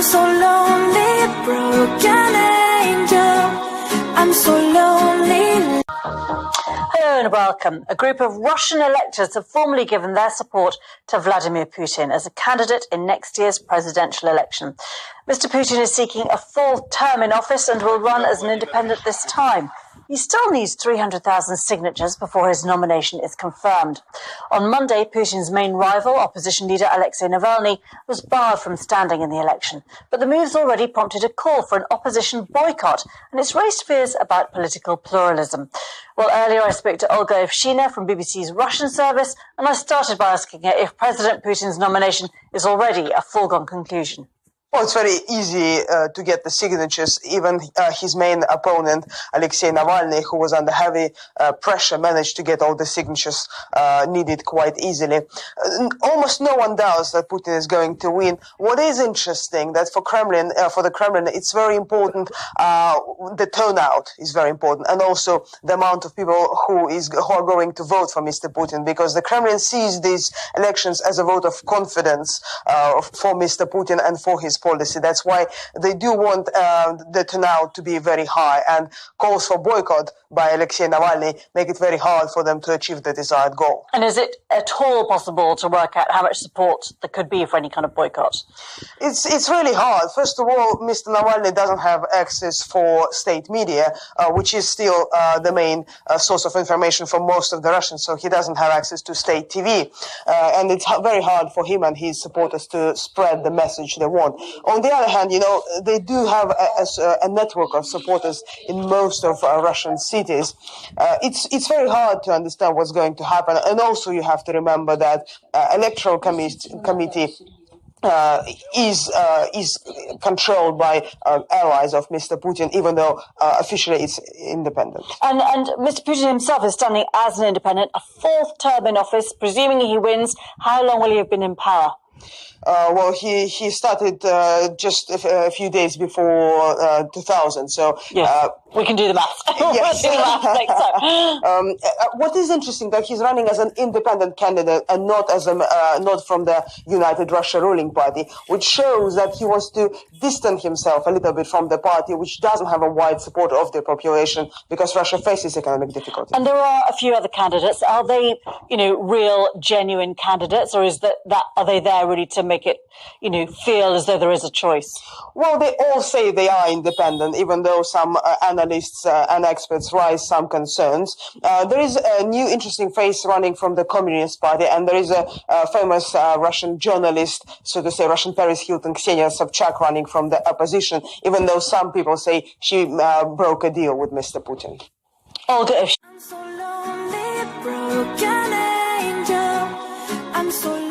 so lonely, broken angel. I'm so lonely. Hello and welcome. A group of Russian electors have formally given their support to Vladimir Putin as a candidate in next year's presidential election. Mr. Putin is seeking a fourth term in office and will run as an independent this time. He still needs 300,000 signatures before his nomination is confirmed. On Monday, Putin's main rival, opposition leader Alexei Navalny, was barred from standing in the election. But the move's already prompted a call for an opposition boycott, and it's raised fears about political pluralism. Well, earlier I spoke to Olga Evshina from BBC's Russian service, and I started by asking her if President Putin's nomination is already a foregone conclusion. Well, it's very easy to get the signatures. Even his main opponent, Alexei Navalny, who was under heavy pressure, managed to get all the signatures needed quite easily. Almost no one doubts that Putin is going to win. What is interesting that for the Kremlin, it's very important. The turnout is very important, and also the amount of people who are going to vote for Mr. Putin, because the Kremlin sees these elections as a vote of confidence for Mr. Putin and for his policy. That's why they do want the turnout to be very high, and calls for boycott by Alexei Navalny make it very hard for them to achieve the desired goal. And is it at all possible to work out how much support there could be for any kind of boycott? It's really hard. First of all, Mr. Navalny doesn't have access for state media, which is still the main source of information for most of the Russians, so he doesn't have access to state TV. And it's very hard for him and his supporters to spread the message they want. On the other hand, they do have a network of supporters in most of Russian cities. It's very hard to understand what's going to happen. And also you have to remember that electoral committee is controlled by allies of Mr. Putin, even though officially it's independent. And Mr. Putin himself is standing as an independent, a fourth term in office. Presuming he wins, how long will he have been in power? Well, he started just a few days before 2000. So yes. We can do the maths. Yes. We'll do the maths next time. What is interesting that he's running as an independent candidate and not as not from the United Russia ruling party, which shows that he wants to distance himself a little bit from the party, which doesn't have a wide support of the population because Russia faces economic difficulties. And there are a few other candidates. Are they, real, genuine candidates, or is are they there really to make it, feel as though there is a choice? Well, they all say they are independent, even though some analysts and experts raise some concerns. There is a new interesting face running from the Communist Party, and there is a famous Russian journalist, so to say, Russian Paris Hilton, Ksenia Sobchak, running from the opposition, even though some people say she broke a deal with Mr. Putin. Olga, I'm so lonely, broken angel. I'm so